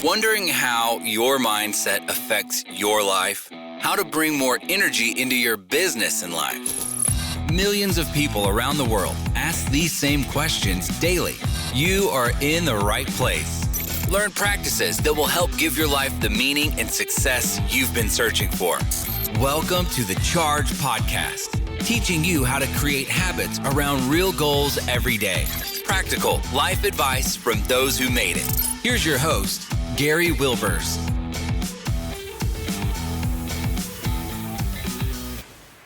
Wondering how your mindset affects your life? How to bring more energy into your business and life? Millions of people around the world ask these same questions daily. You are in the right place. Learn practices that will help give your life the meaning and success you've been searching for. Welcome to the Charge Podcast, teaching you how to create habits around real goals every day. Practical life advice from those who made it. Here's your host, Gary Wilbers.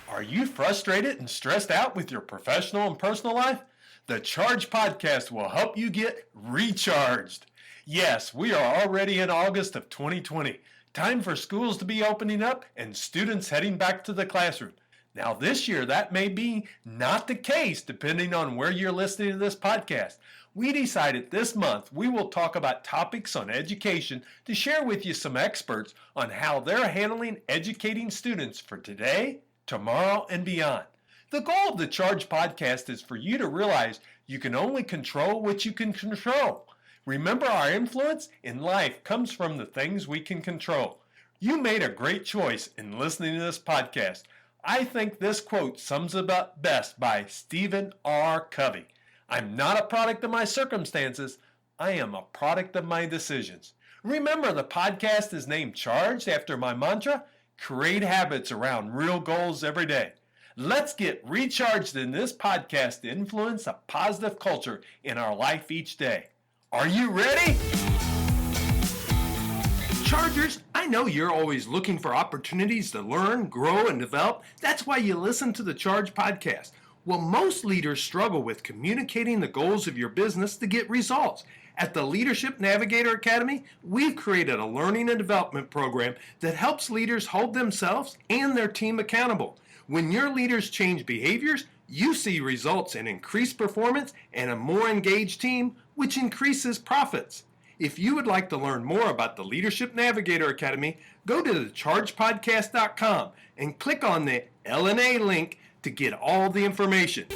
Are you frustrated and stressed out with your professional and personal life? The Charge Podcast will help you get recharged. Yes, we are already in August of 2020. Time for schools to be opening up and students heading back to the classroom. Now this year, that may be not the case depending on where you're listening to this podcast. We decided this month we will talk about topics on education to share with you some experts on how they're handling educating students for today, tomorrow, and beyond. The goal of the Charge Podcast is for you to realize you can only control what you can control. Remember, our influence in life comes from the things we can control. You made a great choice in listening to this podcast. I think this quote sums it up best by Stephen R. Covey. I'm not a product of my circumstances. I am a product of my decisions. Remember, the podcast is named Charged after my mantra, create habits around real goals every day. Let's get recharged in this podcast to influence a positive culture in our life each day. Are you ready? Chargers, I know you're always looking for opportunities to learn, grow, and develop. That's why you listen to the Charge Podcast. Well, most leaders struggle with communicating the goals of your business to get results. At the Leadership Navigator Academy, we've created a learning and development program that helps leaders hold themselves and their team accountable. When your leaders change behaviors, you see results in increased performance and a more engaged team, which increases profits. If you would like to learn more about the Leadership Navigator Academy, go to thechargepodcast.com and click on the L&A link to get all the information.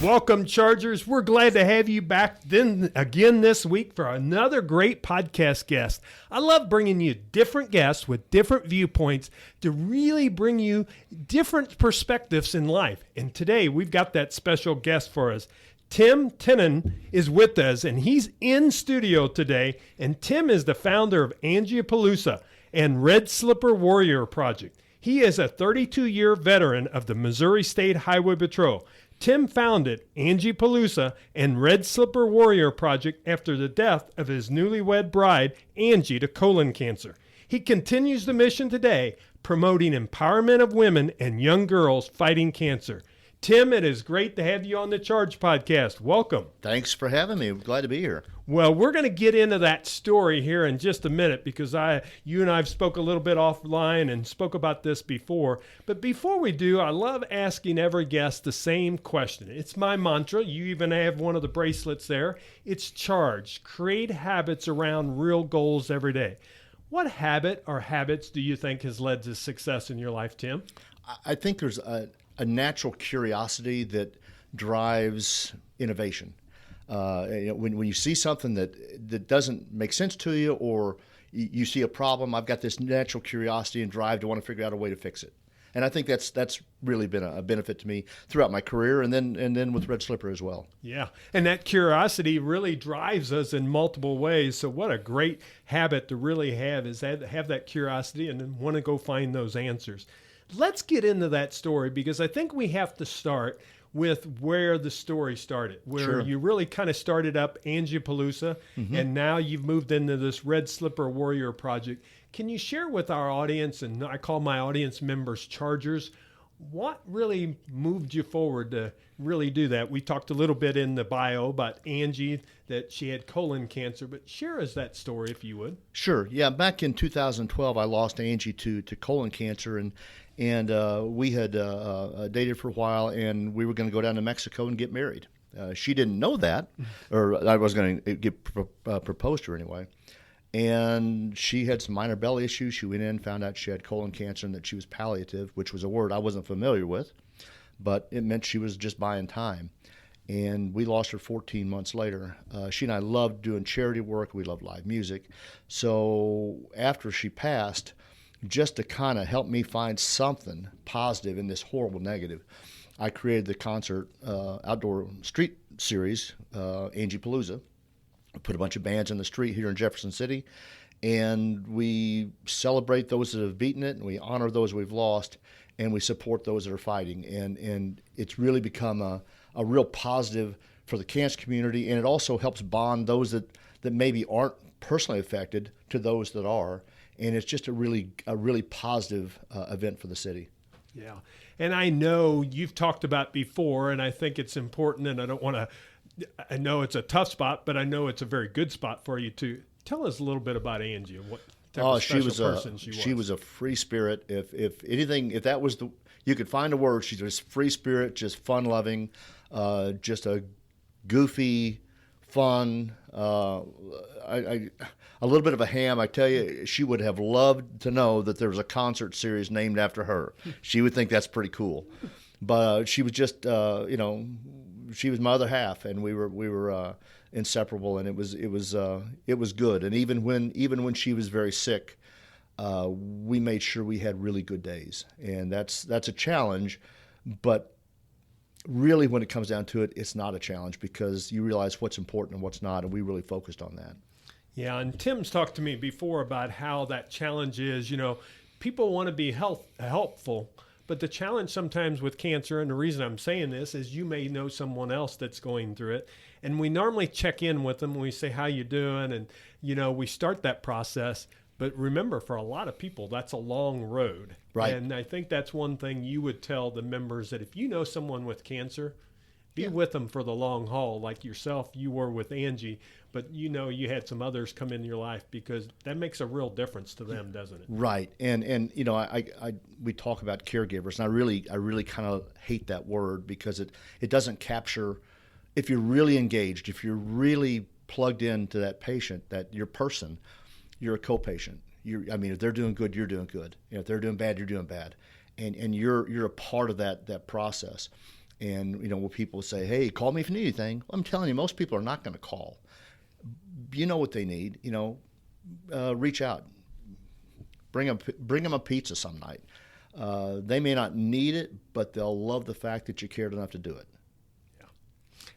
Welcome, Chargers. We're glad to have you back again this week for another great podcast guest. I love bringing you different guests with different viewpoints to really bring you different perspectives in life. And today we've got that special guest for us. Tim Tinnin is with us, and he's in studio today. And Tim is the founder of Angiepalooza and Red Slipper Warrior Project. He is a 32-year veteran of the Missouri State Highway Patrol. Tim founded Angiepalooza and Red Slipper Warrior Project after the death of his newlywed bride, Angie, to colon cancer. He continues the mission today, promoting empowerment of women and young girls fighting cancer. Tim, it is great to have you on the Charge Podcast. Welcome. Thanks for having me. I'm glad to be here. Well, we're going to get into that story here in just a minute because you and I have spoke a little bit offline and spoke about this before. But before we do, I love asking every guest the same question. It's my mantra. You even have one of the bracelets there. It's Charge. Create habits around real goals every day. What habit or habits do you think has led to success in your life, Tim? I think there's a natural curiosity that drives innovation. When you see something that doesn't make sense to you, or you see a problem, I've got this natural curiosity and drive to want to figure out a way to fix it. And I think that's really been a benefit to me throughout my career, and then with Red Slipper as well. Yeah, and that curiosity really drives us in multiple ways. So what a great habit to really have is have that curiosity and then want to go find those answers. Let's get into that story because I think we have to start with where the story started, where Sure. you really kind of started up Angiepalooza, and now you've moved into this Red Slipper Warrior Project. Can you share with our audience, and I call my audience members Chargers, what really moved you forward to really do that? We talked a little bit in the bio about Angie, that she had colon cancer, but share us that story if you would. Sure. Yeah. Back in 2012, I lost Angie to colon cancer, and we had dated for a while, and we were going to go down to Mexico and get married. She didn't know that, or I was going to get proposed to her anyway. And she had some minor belly issues. She went in, found out she had colon cancer and that she was palliative, which was a word I wasn't familiar with, but it meant she was just buying time. and we lost her 14 months later. She and I loved doing charity work. We loved live music. So after she passed, just to kind of help me find something positive in this horrible negative, I created the concert outdoor street series, Angiepalooza. We put a bunch of bands in the street here in Jefferson City, and we celebrate those that have beaten it, and we honor those we've lost, and we support those that are fighting. And it's really become a real positive for the cancer community, and it also helps bond those that maybe aren't personally affected to those that are. And it's just a really positive event for the city. Yeah. And I know you've talked about before, and I think it's important, and I know it's a tough spot, but I know it's a very good spot for you to tell us a little bit about Angie and what type of special person she was. She was a free spirit. If anything, if that was you could find a word, she's just free spirit, just fun loving, just a goofy, fun, a little bit of a ham. I tell you, she would have loved to know that there was a concert series named after her. She would think that's pretty cool. But she was just, she was my other half, and we were inseparable, and it was good. And even when she was very sick, we made sure we had really good days, and that's a challenge, but really, when it comes down to it, it's not a challenge because you realize what's important and what's not, and we really focused on that. Yeah, and Tim's talked to me before about how that challenge is, people want to be helpful, but the challenge sometimes with cancer, and the reason I'm saying this is you may know someone else that's going through it, and we normally check in with them when we say, how you doing? And, we start that process. But remember, for a lot of people, that's a long road. Right. And I think that's one thing you would tell the members, that if you know someone with cancer, be with them for the long haul, like yourself, you were with Angie, but you had some others come in your life, because that makes a real difference to them, doesn't it? Right. And we talk about caregivers, and I really kind of hate that word because it doesn't capture, if you're really engaged, if you're really plugged into that patient, that your person, you're a co-patient. If they're doing good, you're doing good. If they're doing bad, you're doing bad, and you're a part of that process. And when people say, "Hey, call me if you need anything," I'm telling you, most people are not going to call. You know what they need. Reach out. Bring them a pizza some night. They may not need it, but they'll love the fact that you cared enough to do it. Yeah,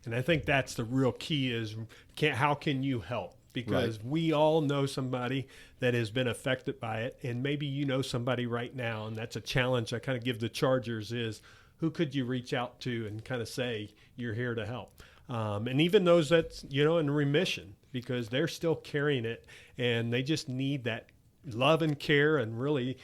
and I think that's the real key is how can you help? Because we all know somebody that has been affected by it, and maybe you know somebody right now, and that's a challenge I kind of give the Chargers is, who could you reach out to and kind of say you're here to help? And even those that's, in remission, because they're still carrying it, and they just need that love and care, and really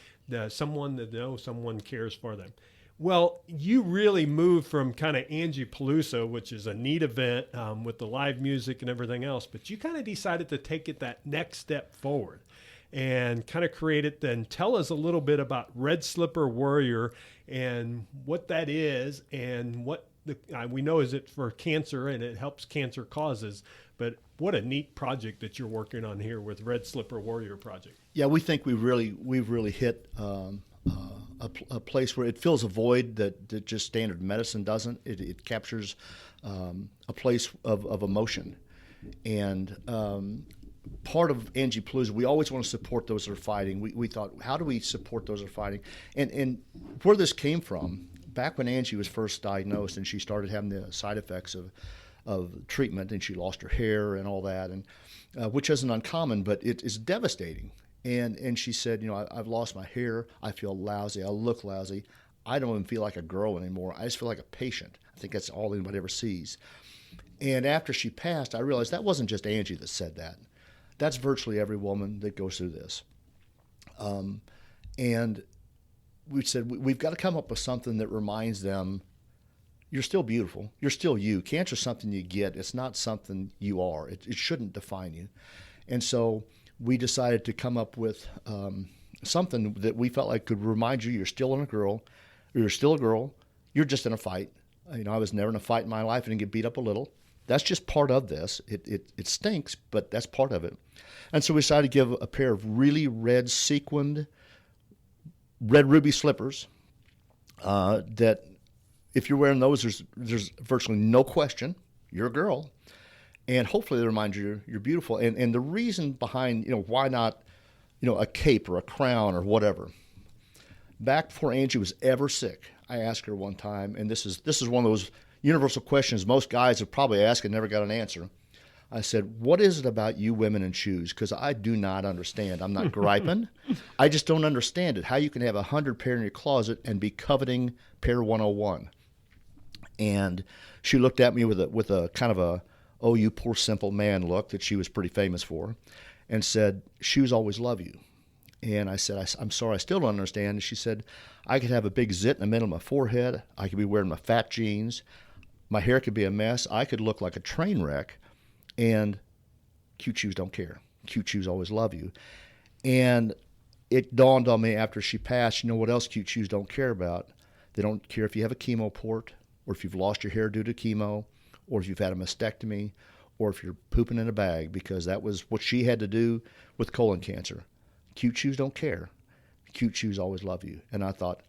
someone to know someone cares for them. Well, you really moved from kind of Angiepalooza, which is a neat event with the live music and everything else, but you kind of decided to take it that next step forward and kind of create it. Then tell us a little bit about Red Slipper Warrior and what that is, and what we know is it for cancer and it helps cancer causes, but what a neat project that you're working on here with Red Slipper Warrior Project. Yeah, we think we've really hit a place where it fills a void that just standard medicine doesn't. It captures a place of emotion. And part of Angiepalooza, we always want to support those that are fighting. We thought, how do we support those that are fighting? And where this came from, back when Angie was first diagnosed and she started having the side effects of treatment, and she lost her hair and all that, and which isn't uncommon, but it is devastating. And she said, I've lost my hair. I feel lousy. I look lousy. I don't even feel like a girl anymore. I just feel like a patient. I think that's all anybody ever sees. And after she passed, I realized that wasn't just Angie that said that. That's virtually every woman that goes through this. And we said, we've got to come up with something that reminds them, you're still beautiful. You're still you. Cancer's something you get. It's not something you are. It shouldn't define you. And so we decided to come up with something that we felt like could remind you you're still a girl, you're still a girl, you're just in a fight. I was never in a fight in my life. I didn't get beat up a little. That's just part of this. It stinks, but that's part of it. And so we decided to give a pair of really red sequined, red ruby slippers that if you're wearing those, there's virtually no question you're a girl. And hopefully they remind you you're beautiful. And the reason behind, why not, a cape or a crown or whatever. Back before Angie was ever sick, I asked her one time, and this is one of those universal questions most guys have probably asked and never got an answer. I said, what is it about you women and shoes? Because I do not understand. I'm not griping. I just don't understand it. How you can have 100 pair in your closet and be coveting pair 101. And she looked at me with a kind of a, oh, you poor simple man look that she was pretty famous for, and said, shoes always love you. And I said, I'm sorry, I still don't understand. And she said, I could have a big zit in the middle of my forehead. I could be wearing my fat jeans. My hair could be a mess. I could look like a train wreck. And cute shoes don't care. Cute shoes always love you. And it dawned on me after she passed, you know what else cute shoes don't care about? They don't care if you have a chemo port, or if you've lost your hair due to chemo, or if you've had a mastectomy, or if you're pooping in a bag, because that was what she had to do with colon cancer. Cute shoes don't care. Cute shoes always love you. And I thought,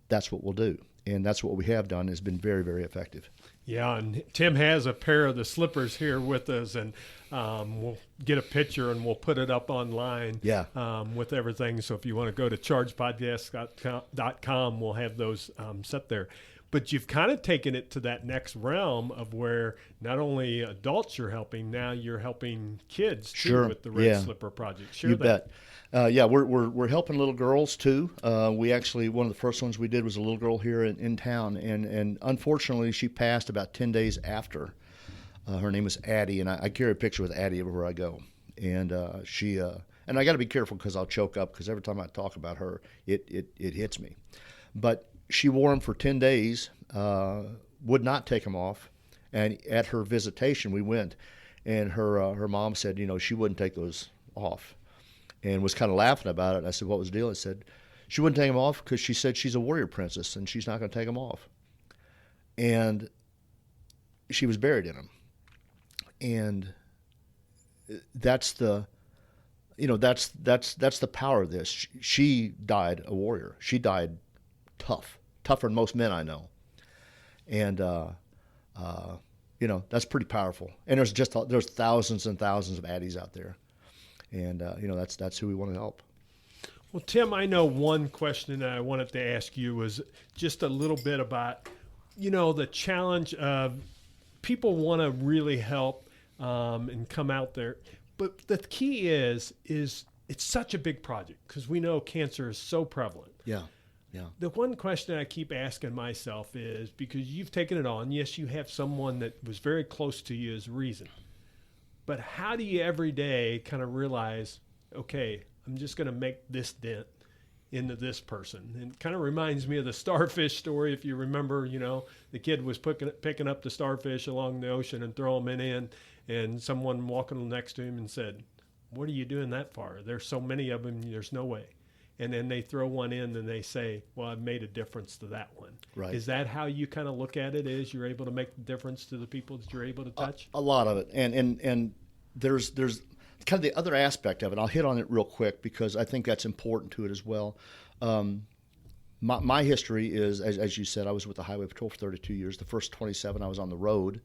that's what we'll do. And that's what we have done. Has been very, very effective. Yeah, and Tim has a pair of the slippers here with us, and we'll get a picture and we'll put it up online with everything. So if you want to go to chargepodcast.com, we'll have those set there. But you've kind of taken it to that next realm of where not only adults you're helping, now you're helping kids too with the Red Slipper Project. You bet. We're helping little girls too. We actually, one of the first ones we did was a little girl here in town, and unfortunately she passed about 10 days after. Her name was Addie, and I carry a picture with Addie everywhere I go. And she and I got to be careful because I'll choke up, because every time I talk about her, it hits me. But she wore them for 10 days, would not take them off. And at her visitation, we went, and her mom said, she wouldn't take those off, and was kind of laughing about it. And I said, what was the deal? I said, she wouldn't take them off because she said she's a warrior princess and she's not going to take them off. And she was buried in them. And that's the, that's the power of this. She died a warrior. She died tougher than most men I know. And, that's pretty powerful. And there's thousands and thousands of Addies out there. And, that's who we want to help. Well, Tim, I know one question that I wanted to ask you was just a little bit about, the challenge of people want to really help and come out there. But the key is it's such a big project because we know cancer is so prevalent. Yeah. The one question I keep asking myself is, because you've taken it on, yes, you have someone that was very close to you as a reason. But how do you every day kind of realize, okay, I'm just going to make this dent into this person? And it kind of reminds me of the starfish story. If you remember, the kid was picking up the starfish along the ocean and throwing them in, and someone walking next to him and said, what are you doing that for? There's so many of them, there's no way. And then they throw one in and they say, well, I've made a difference to that one. Right. Is that how you kind of look at it, is you're able to make the difference to the people that you're able to touch? A lot of it. And there's kind of the other aspect of it. I'll hit on it real quick because I think that's important to it as well. My history is, as you said, I was with the Highway Patrol for 32 years. The first 27 I was on the road.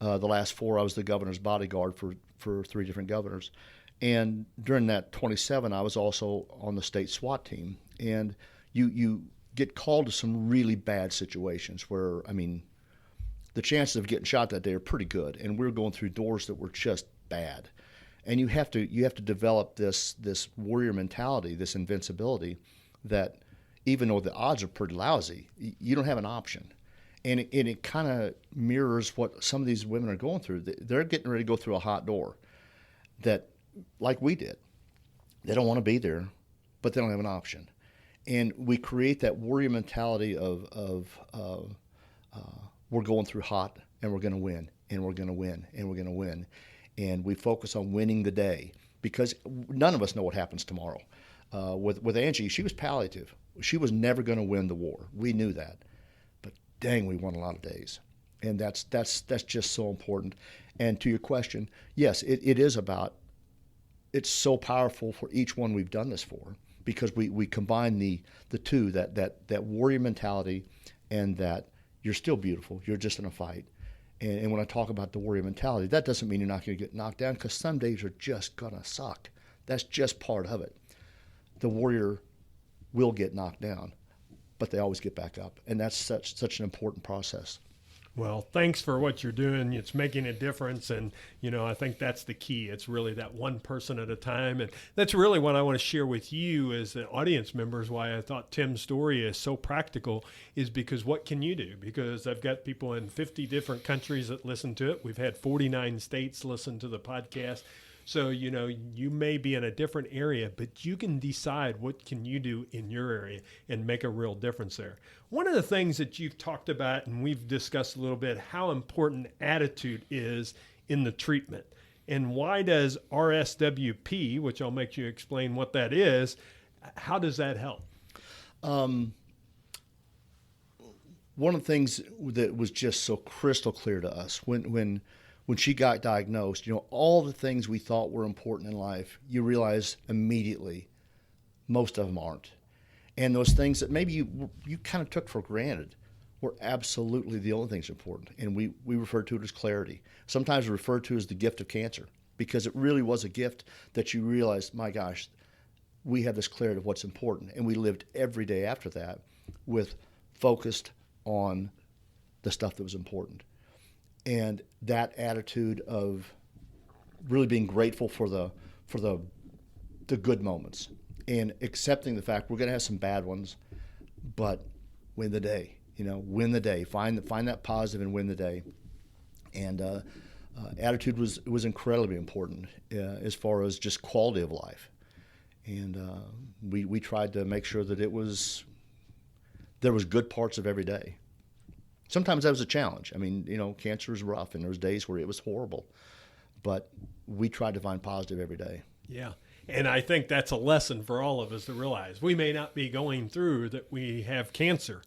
The last 4 I was the governor's bodyguard for 3 different governors. And during that 27, I was also on the state SWAT team. And you get called to some really bad situations where, the chances of getting shot that day are pretty good. And we were going through doors that were just bad. And you have to develop this warrior mentality, this invincibility, that even though the odds are pretty lousy, you don't have an option. And it kind of mirrors what some of these women are going through. They're getting ready to go through a hot door that, like we did. They don't want to be there, but they don't have an option. And we create that warrior mentality of we're going through hot, and we're going to win, and we're going to win, and we're going to win. And we focus on winning the day because none of us know what happens tomorrow. With Angie, she was palliative. She was never going to win the war. We knew that. But dang, we won a lot of days. And that's just so important. And to your question, yes, it is about, it's so powerful for each one we've done this for, because we combine the two, that warrior mentality and that you're still beautiful, you're just in a fight, And when I talk about the warrior mentality, that doesn't mean you're not going to get knocked down, because some days are just going to suck. That's just part of it. The warrior will get knocked down, but they always get back up. And that's such an important process. Well, thanks for what you're doing. It's making a difference. And, I think that's the key. It's really that one person at a time. And that's really what I want to share with you as the audience members, why I thought Tim's story is so practical, is because what can you do? Because I've got people in 50 different countries that listen to it. We've had 49 states listen to the podcast. So, you may be in a different area, but you can decide what can you do in your area and make a real difference there. One of the things that you've talked about, and we've discussed a little bit, how important attitude is in the treatment. And why does RSWP, which I'll make you explain what that is, how does that help? One of the things that was just so crystal clear to us when she got diagnosed, all the things we thought were important in life, you realize immediately most of them aren't. And those things that maybe you kind of took for granted were absolutely the only things important. And we refer to it as clarity. Sometimes we refer to it as the gift of cancer, because it really was a gift that you realized, my gosh, we have this clarity of what's important. And we lived every day after that with focused on the stuff that was important. And that attitude of really being grateful for the good moments and accepting the fact we're going to have some bad ones, but win the day. Win the day. Find that positive and win the day. And attitude was incredibly important as far as just quality of life. And we tried to make sure that there was good parts of every day. Sometimes that was a challenge. I mean, cancer is rough, and there was days where it was horrible. But we tried to find positive every day. Yeah. And I think that's a lesson for all of us to realize. We may not be going through that we have cancer,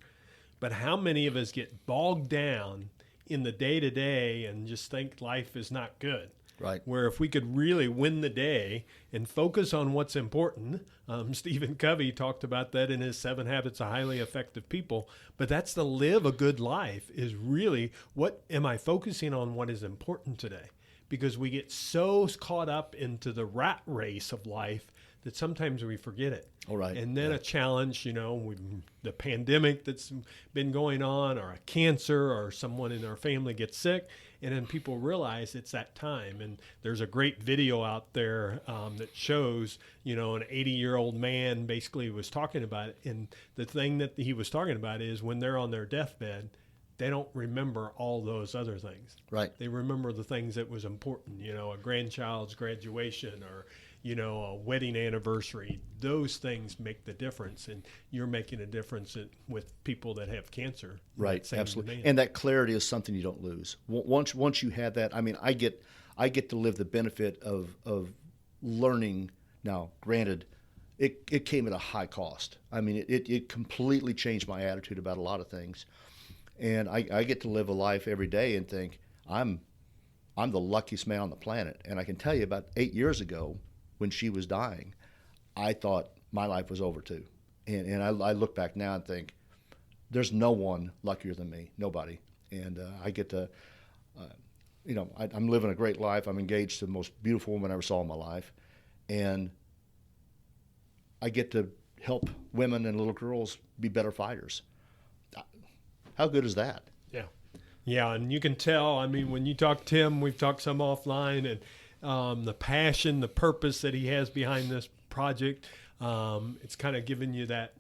but how many of us get bogged down in the day-to-day and just think life is not good? Right. Where if we could really win the day and focus on what's important, Stephen Covey talked about that in his 7 Habits of Highly Effective People, but that's to live a good life is really, what am I focusing on, what is important today? Because we get so caught up into the rat race of life that sometimes we forget it. All right. And then a challenge, the pandemic that's been going on, or a cancer, or someone in our family gets sick, and then people realize it's that time. And there's a great video out there that shows, an 80-year-old man basically was talking about it. And the thing that he was talking about is when they're on their deathbed, they don't remember all those other things. Right. They remember the things that was important, a grandchild's graduation, or, a wedding anniversary. Those things make the difference, and you're making a difference with people that have cancer. Right, absolutely. And that clarity is something you don't lose. Once you have that, I mean, I get to live the benefit of learning. Now, granted, it came at a high cost. I mean, it completely changed my attitude about a lot of things. And I get to live a life every day and think, I'm the luckiest man on the planet. And I can tell you, about 8 years ago, when she was dying, I thought my life was over too. And I look back now and think, there's no one luckier than me, nobody. And I get to, I'm living a great life. I'm engaged to the most beautiful woman I ever saw in my life. And I get to help women and little girls be better fighters. How good is that? Yeah. Yeah, and you can tell, I mean, when you talk to Tim, we've talked some offline, and the passion, the purpose that he has behind this project, it's kind of giving you that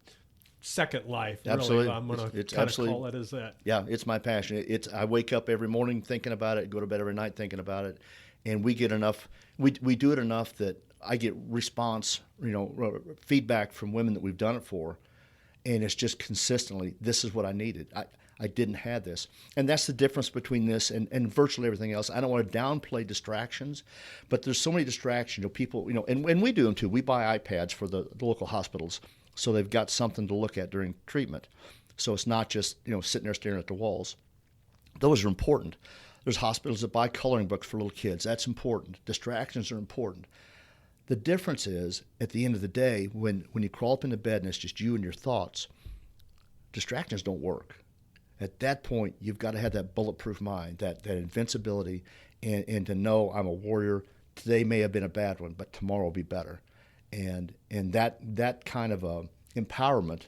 second life. Absolutely. Really. I'm going to kind of call it as that. Yeah, it's my passion. I wake up every morning thinking about it, go to bed every night thinking about it, and we get enough, we do it enough that I get response, feedback from women that we've done it for, and it's just consistently, this is what I needed. I didn't have this. And that's the difference between this and virtually everything else. I don't want to downplay distractions, but there's so many distractions. People, and we do them too. We buy iPads for the local hospitals, so they've got something to look at during treatment. So it's not just, sitting there staring at the walls. Those are important. There's hospitals that buy coloring books for little kids. That's important. Distractions are important. The difference is, at the end of the day, when you crawl up into bed and it's just you and your thoughts, distractions don't work. At that point, you've got to have that bulletproof mind, that invincibility, and to know I'm a warrior. Today may have been a bad one, but tomorrow will be better. And that kind of empowerment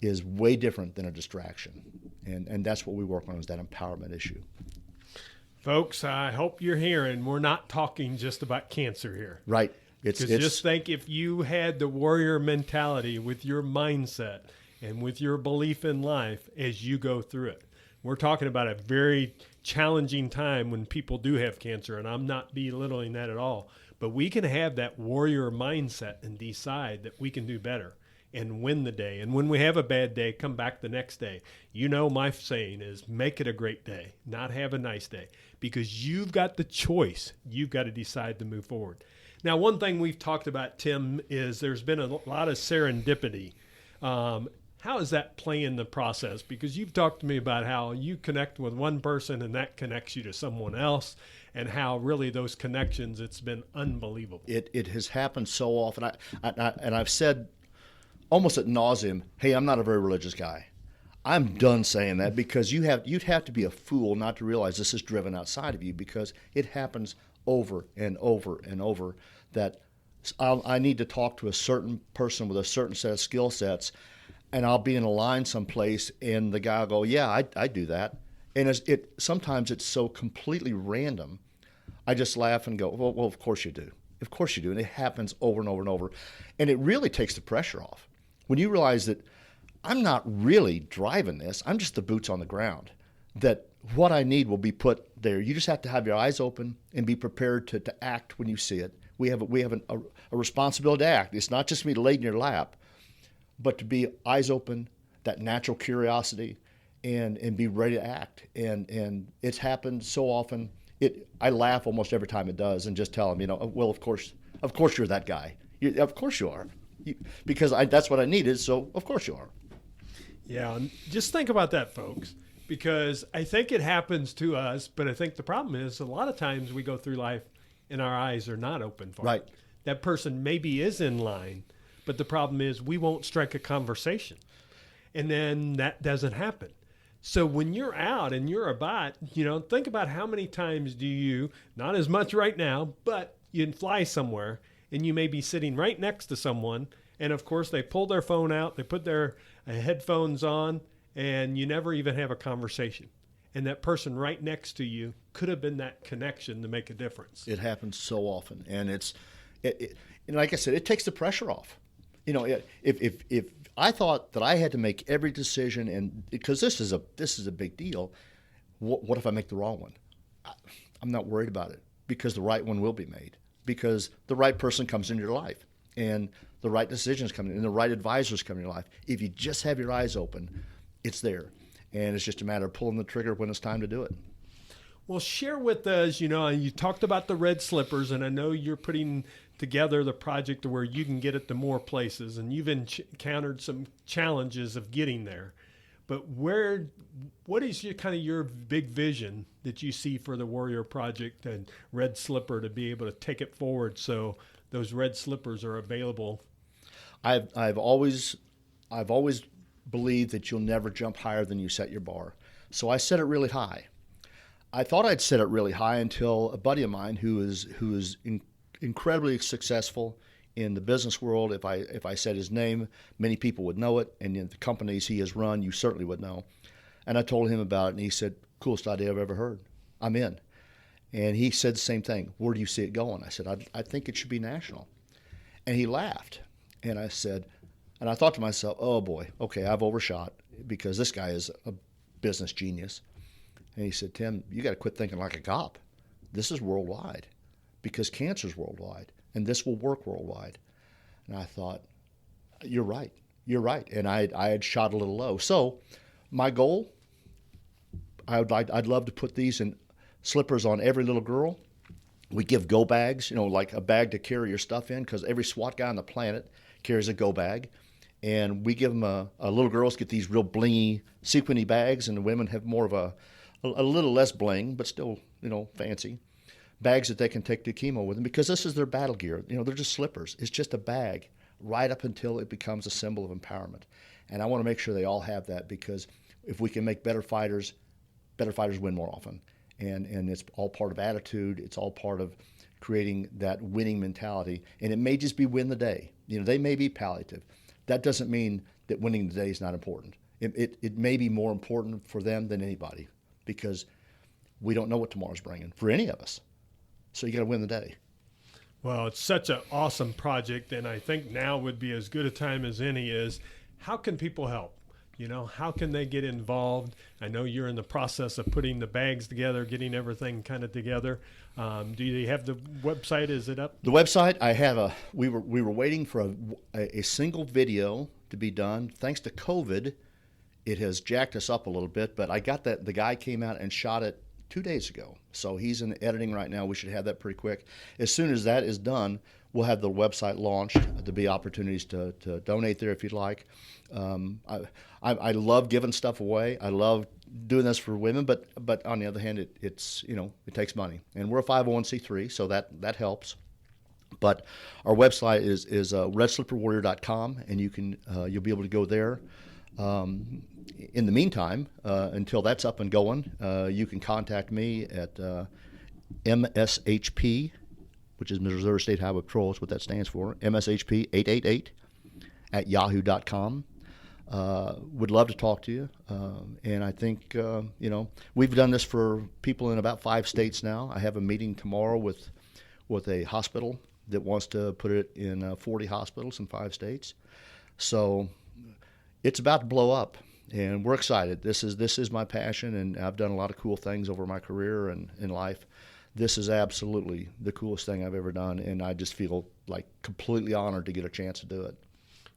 is way different than a distraction. And that's what we work on, is that empowerment issue. Folks, I hope you're hearing we're not talking just about cancer here. Right. Because just think, if you had the warrior mentality with your mindset and with your belief in life as you go through it. We're talking about a very challenging time when people do have cancer, and I'm not belittling that at all. But we can have that warrior mindset and decide that we can do better and win the day. And when we have a bad day, come back the next day. You know, my saying is, make it a great day, not have a nice day, because you've got the choice. You've got to decide to move forward. Now, one thing we've talked about, Tim, is there's been a lot of serendipity. How is that playing the process? Because you've talked to me about how you connect with one person and that connects you to someone else, and how really those connections, it's been unbelievable. It has happened so often. And I've said almost ad nauseum, hey, I'm not a very religious guy. I'm done saying that, because you'd have to be a fool not to realize this is driven outside of you, because it happens over and over and over that I need to talk to a certain person with a certain set of skill sets, and I'll be in a line someplace, and the guy will go, yeah, I do that. And sometimes it's so completely random, I just laugh and go, well, of course you do. Of course you do. And it happens over and over and over. And it really takes the pressure off. When you realize that I'm not really driving this, I'm just the boots on the ground, that what I need will be put there. You just have to have your eyes open and be prepared to act when you see it. We have a responsibility to act. It's not just me to lay in your lap, but to be eyes open, that natural curiosity, and be ready to act. And it's happened so often. I laugh almost every time it does, and just tell them, well, of course you're that guy. Of course you are, because that's what I needed. So of course you are. Yeah, and just think about that, folks, because I think it happens to us, but I think the problem is a lot of times we go through life and our eyes are not open for right. it. That person maybe is in line, but the problem is we won't strike a conversation, and then that doesn't happen. So when you're out and you're about, think about how many times do you, not as much right now, but you fly somewhere and you may be sitting right next to someone, and of course they pull their phone out, they put their headphones on, and you never even have a conversation. And that person right next to you could have been that connection to make a difference. It happens so often, and like I said, it takes the pressure off. If I thought that I had to make every decision, and because this is a big deal, what if I make the wrong one? I'm not worried about it, because the right one will be made, because the right person comes into your life, and the right decisions come in, and the right advisors come in your life. If you just have your eyes open, it's there, and it's just a matter of pulling the trigger when it's time to do it. Well, share with us, you talked about the red slippers, and I know you're putting together the project to where you can get it to more places, and you've encountered some challenges of getting there. But what is your big vision that you see for the Warrior Project and Red Slipper to be able to take it forward so those red slippers are available? I've always believed that you'll never jump higher than you set your bar. So I set it really high. I thought I'd set it really high until a buddy of mine who is incredibly successful in the business world. If I said his name, many people would know it, and in the companies he has run, you certainly would know. And I told him about it, and he said, "Coolest idea I've ever heard. I'm in." And he said the same thing. "Where do you see it going?" I said, I think it should be national. And he laughed. And I said, and I thought to myself, oh boy, okay, I've overshot, because this guy is a business genius. And he said, "Tim, you got to quit thinking like a cop. This is worldwide, because cancer is worldwide, and this will work worldwide." And I thought, you're right. And I had shot a little low. So my goal, I'd love to put these in slippers on every little girl. We give go bags, like a bag to carry your stuff in, because every SWAT guy on the planet carries a go bag. And we give them little girls get these real blingy, sequiny bags, and the women have more of a little less bling, but still, fancy bags that they can take to chemo with them, because this is their battle gear. They're just slippers. It's just a bag right up until it becomes a symbol of empowerment. And I want to make sure they all have that, because if we can make better fighters win more often. And it's all part of attitude. It's all part of creating that winning mentality. And it may just be win the day. They may be palliative. That doesn't mean that winning the day is not important. It may be more important for them than anybody, because we don't know what tomorrow's bringing for any of us. So you got to win the day. Well, it's such an awesome project, and I think now would be as good a time as any is, how can people help? How can they get involved? I know you're in the process of putting the bags together, getting everything kind of together. Do you have the website? Is it up? The website, I have we were waiting for a single video to be done. Thanks to COVID, it has jacked us up a little bit, but I got that. The guy came out and shot it 2 days ago. So he's in editing right now. We should have that pretty quick. As soon as that is done, we'll have the website launched. There'll be opportunities to donate there if you'd like. I love giving stuff away. I love doing this for women, but on the other hand, it takes money. And we're a 501c3, so that helps. But our website is redslipperwarrior.com, and you'll be able to go there. In the meantime, until that's up and going, you can contact me at MSHP, which is Missouri State Highway Patrol, is what that stands for, MSHP888 at yahoo.com. Would love to talk to you. And I think, we've done this for people in about 5 states now. I have a meeting tomorrow with a hospital that wants to put it in 40 hospitals in 5 states. So it's about to blow up, and we're excited. This is my passion, and I've done a lot of cool things over my career and in life. This is absolutely the coolest thing I've ever done, and I just feel like completely honored to get a chance to do it.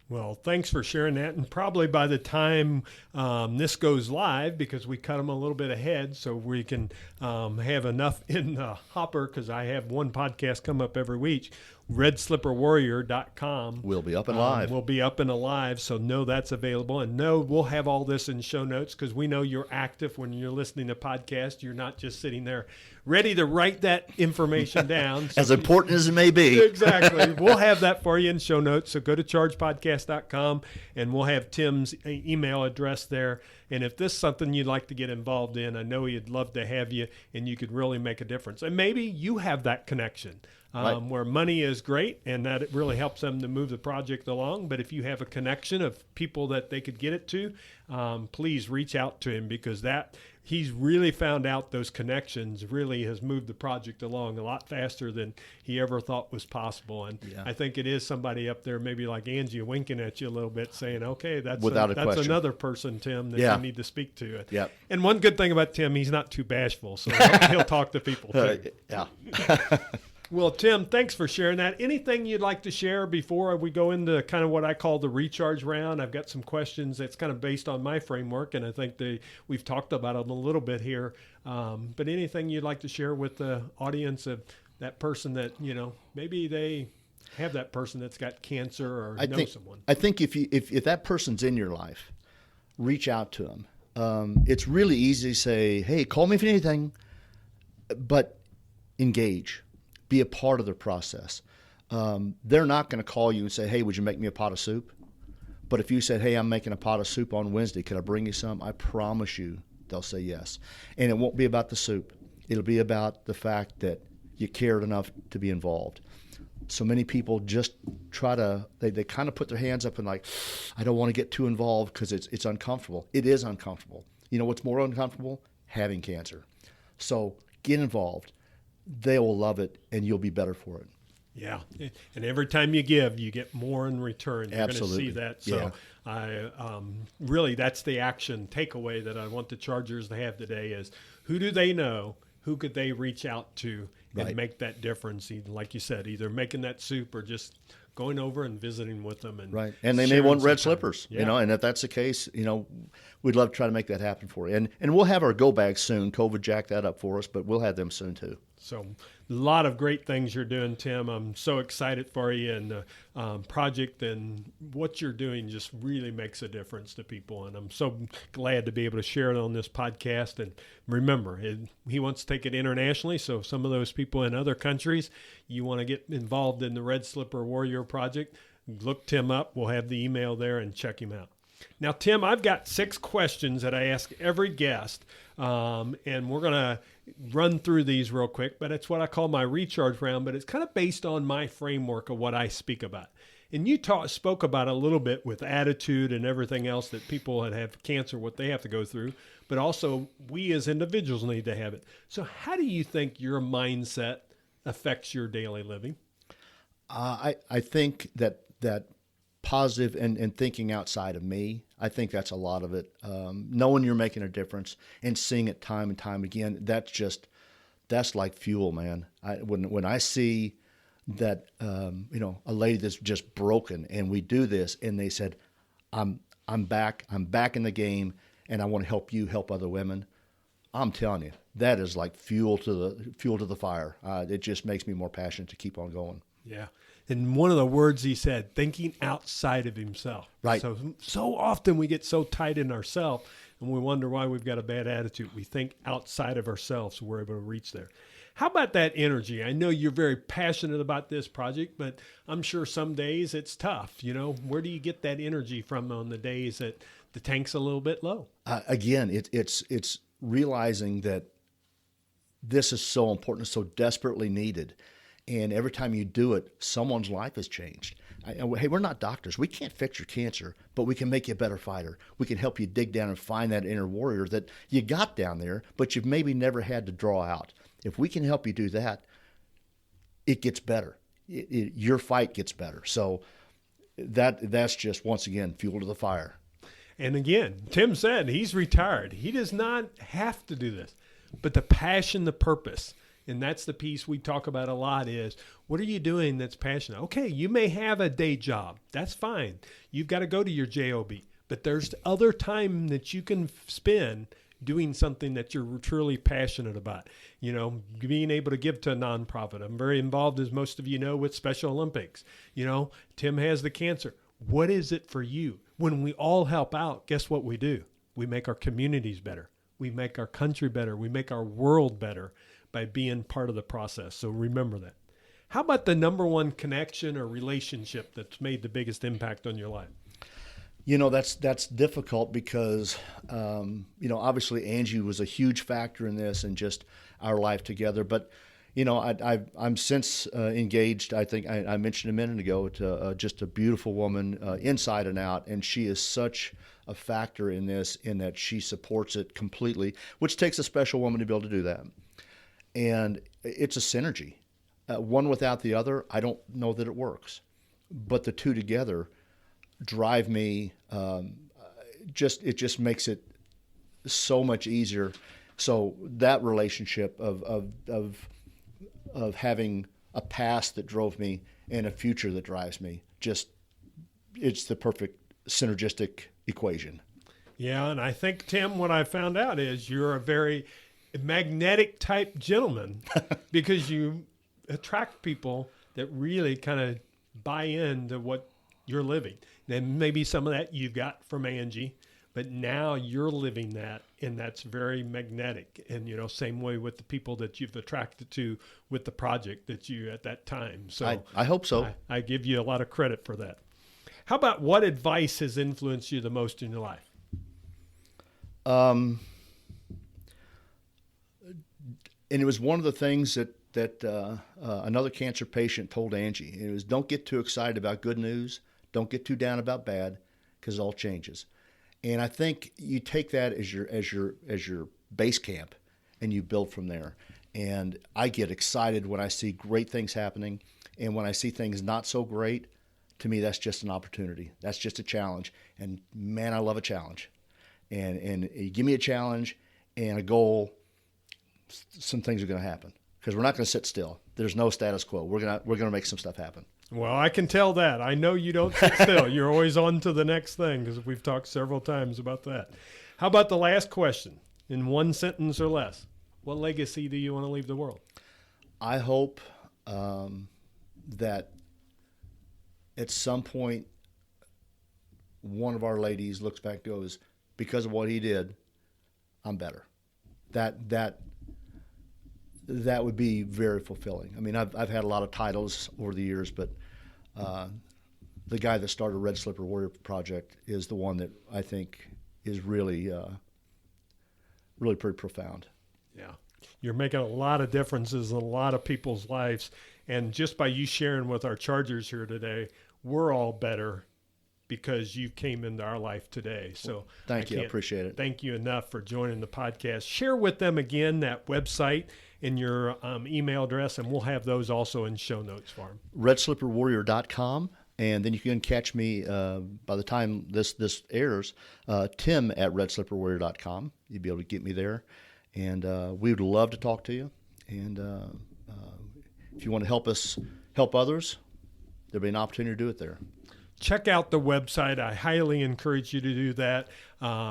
Well, thanks for sharing that. And probably by the time this goes live, because we cut them a little bit ahead so we can have enough in the hopper, because I have one podcast come up every week, redslipperwarrior.com. We'll be up and live. We'll be up and alive, so know that's available. And know we'll have all this in show notes, because we know you're active when you're listening to podcasts. You're not just sitting there ready to write that information down. So as important as it may be. Exactly. We'll have that for you in show notes. So go to chargepodcast.com, and we'll have Tim's email address there. And if this is something you'd like to get involved in, I know he'd love to have you, and you could really make a difference. And maybe you have that connection. Right. Where money is great, and that it really helps them to move the project along. But if you have a connection of people that they could get it to, please reach out to him, because he's really found out those connections really has moved the project along a lot faster than he ever thought was possible. And yeah. I think it is somebody up there, maybe like Angie, winking at you a little bit, saying, okay, that's another person, Tim, that you need to speak to. Yeah. And one good thing about Tim, he's not too bashful, so he'll talk to people too. Yeah. Well, Tim, thanks for sharing that. Anything you'd like to share before we go into kind of what I call the recharge round? I've got some questions that's kind of based on my framework, and I think we've talked about them a little bit here. But anything you'd like to share with the audience of that person that, maybe they have that person that's got cancer or someone? I think if that person's in your life, reach out to them. It's really easy to say, hey, call me if anything, but engage. Be a part of the process. They're not going to call you and say, hey, would you make me a pot of soup? But if you said, hey, I'm making a pot of soup on Wednesday, can I bring you some? I promise you they'll say yes. And it won't be about the soup. It'll be about the fact that you cared enough to be involved. So many people just they kind of put their hands up and like, I don't want to get too involved because it's uncomfortable. It is uncomfortable. You know what's more uncomfortable? Having cancer. So get involved. They will love it, and you'll be better for it. Yeah, and every time you give, you get more in return. You're Absolutely. going to see that. So really, that's the action takeaway that I want the Chargers to have today is, who do they know? Who could they reach out to and make that difference? Like you said, either making that soup or just going over and visiting with them. And they may want red slippers, and if that's the case, we'd love to try to make that happen for you. And we'll have our go bags soon. COVID jacked that up for us, but we'll have them soon too. So a lot of great things you're doing, Tim. I'm so excited for you, and the project and what you're doing just really makes a difference to people. And I'm so glad to be able to share it on this podcast. And remember, he wants to take it internationally. So some of those people in other countries, you want to get involved in the Red Slipper Warrior Project, look Tim up. We'll have the email there and check him out. Now, Tim, I've got 6 questions that I ask every guest, and we're going to run through these real quick, but it's what I call my recharge round, but it's kind of based on my framework of what I speak about. And you spoke about a little bit with attitude and everything else that people that have cancer, what they have to go through, but also we as individuals need to have it. So how do you think your mindset affects your daily living? I think that positive and thinking outside of me, I think that's a lot of it. Knowing you're making a difference and seeing it time and time again, that's like fuel, man. When I see that, a lady that's just broken and we do this and they said, I'm back in the game and I want to help you help other women. I'm telling you, that is like fuel to the fire. It just makes me more passionate to keep on going. Yeah. And one of the words he said, thinking outside of himself. Right. So often we get so tight in ourselves and we wonder why we've got a bad attitude. We think outside of ourselves so we're able to reach there. How about that energy? I know you're very passionate about this project, but I'm sure some days it's tough. Where do you get that energy from on the days that the tank's a little bit low? Again, it's realizing that this is so important, so desperately needed. And every time you do it, someone's life has changed. Hey, we're not doctors. We can't fix your cancer, but we can make you a better fighter. We can help you dig down and find that inner warrior that you got down there, but you've maybe never had to draw out. If we can help you do that, it gets better. Your fight gets better. So that's just, once again, fuel to the fire. And again, Tim said he's retired. He does not have to do this, but the passion, the purpose, and that's the piece we talk about a lot is, what are you doing that's passionate? Okay, you may have a day job. That's fine. You've got to go to your job, but there's other time that you can spend doing something that you're truly passionate about. Being able to give to a nonprofit. I'm very involved, as most of you know, with Special Olympics. Tim has the cancer. What is it for you? When we all help out, guess what we do? We make our communities better. We make our country better. We make our world better by being part of the process. So remember that. How about the number one connection or relationship that's made the biggest impact on your life? That's difficult because, obviously Angie was a huge factor in this and just our life together. But, I'm since engaged, I think I mentioned a minute ago, to just a beautiful woman inside and out. And she is such a factor in this, in that she supports it completely, which takes a special woman to be able to do that. And it's a synergy. One without the other, I don't know that it works. But the two together drive me. It just makes it so much easier. So that relationship of having a past that drove me and a future that drives me, it's the perfect synergistic equation. Yeah, and I think, Tim, what I found out is you're a very magnetic type gentleman because you attract people that really kind of buy into what you're living. And maybe some of that you got from Angie, but now you're living that, and that's very magnetic. And, same way with the people that you've attracted to with the project that you at that time. So I hope so. I give you a lot of credit for that. How about what advice has influenced you the most in your life? And it was one of the things that another cancer patient told Angie. It was, don't get too excited about good news. Don't get too down about bad, because it all changes. And I think you take that as your base camp, and you build from there. And I get excited when I see great things happening, and when I see things not so great. To me, that's just an opportunity. That's just a challenge. And man, I love a challenge. And you give me a challenge and a goal, some things are going to happen, because we're not going to sit still. There's no status quo. We're gonna make some stuff happen. Well, I can tell that. I know you don't sit still. You're always on to the next thing, because we've talked several times about that. How about the last question? In one sentence or less, what legacy do you want to leave the world? I hope that at some point one of our ladies looks back and goes, because of what he did, I'm better. That would be very fulfilling. I mean, I've had a lot of titles over the years, but the guy that started Red Slipper Warrior Project is the one that I think is really pretty profound. Yeah. You're making a lot of differences in a lot of people's lives. And just by you sharing with our Chargers here today, we're all better because you came into our life today. So thank you. I appreciate it. Thank you enough for joining the podcast. Share with them again that website and your email address, and we'll have those also in show notes for them. RedSlipperWarrior.com. And then you can catch me by the time this airs, Tim at RedSlipperWarrior.com. You'll be able to get me there. And we would love to talk to you. And if you want to help others, there'll be an opportunity to do it there. Check out the website. I highly encourage you to do that.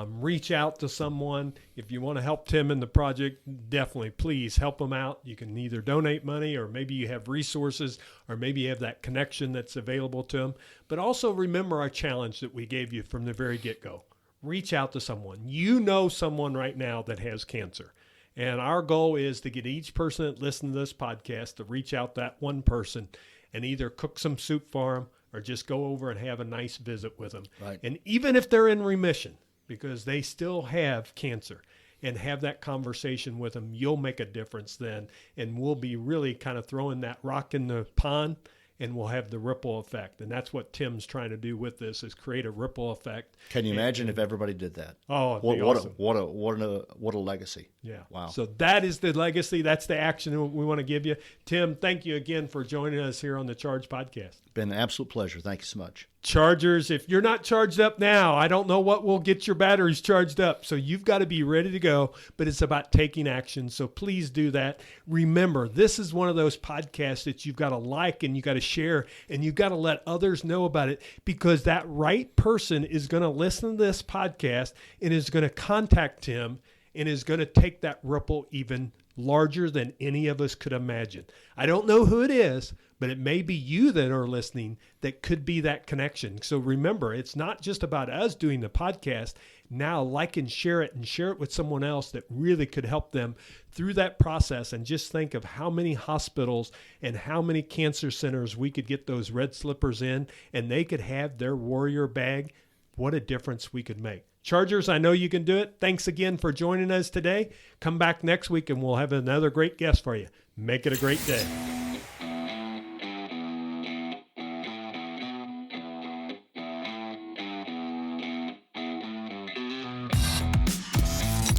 Reach out to someone. If you want to help Tim in the project, definitely, please help him out. You can either donate money, or maybe you have resources, or maybe you have that connection that's available to him. But also remember our challenge that we gave you from the very get-go. Reach out to someone. You know someone right now that has cancer. And our goal is to get each person that listens to this podcast to reach out to that one person and either cook some soup for them or just go over and have a nice visit with them. Right. And even if they're in remission, because they still have cancer, and have that conversation with them, you'll make a difference then. And we'll be really kind of throwing that rock in the pond, and we'll have the ripple effect. And that's what Tim's trying to do with this, is create a ripple effect. Can you imagine if everybody did that? Oh, it'd be awesome. What a legacy. Yeah. Wow. So that is the legacy. That's the action we want to give you. Tim, thank you again for joining us here on the Charge Podcast. Been an absolute pleasure. Thank you so much. Chargers, if you're not charged up now, I don't know what will get your batteries charged up. So you've got to be ready to go, but it's about taking action. So please do that. Remember, this is one of those podcasts that you've got to like, and you got to share, and you've got to let others know about it, because that right person is going to listen to this podcast and is going to contact Tim and is going to take that ripple even larger than any of us could imagine. I don't know who it is, but it may be you that are listening that could be that connection. So remember, it's not just about us doing the podcast. Now like and share it with someone else that really could help them through that process. And just think of how many hospitals and how many cancer centers we could get those red slippers in, and they could have their warrior bag. What a difference we could make. Chargers, I know you can do it. Thanks again for joining us today. Come back next week and we'll have another great guest for you. Make it a great day.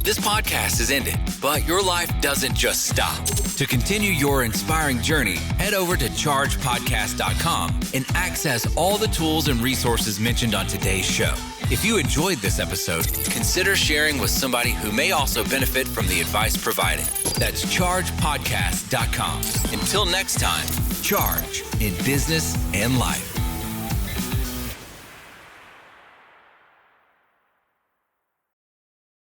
This podcast is ended, but your life doesn't just stop. To continue your inspiring journey, head over to chargepodcast.com and access all the tools and resources mentioned on today's show. If you enjoyed this episode, consider sharing with somebody who may also benefit from the advice provided. That's chargepodcast.com. Until next time, charge in business and life.